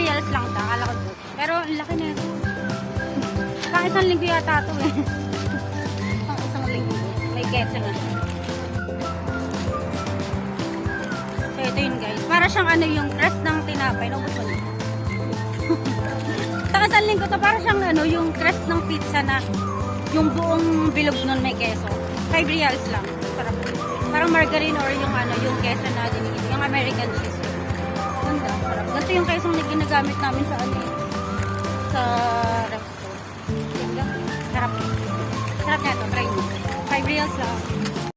reals lang ta. Akala ko 2. Pero ang laki na ito. Pang isang linggo yata ito eh. Pang isang linggo. May kesa nga. So ito yun guys. Para siyang ano yung crust ng tinapay. Naubos mo yun. Pang isang linggo to. Para siyang ano yung crust ng pizza na yung buong bilog nun may keso. 5 reals lang. Sarap. Parang margarine or yung ano, yung keso na dinigil. Yung American cheese. Ganda. Sarap. Ganito yung kesong na ginagamit namin sa ano sa resto. Ganda. Sarap. Sarap na ito. Try mo. 5 reals lang.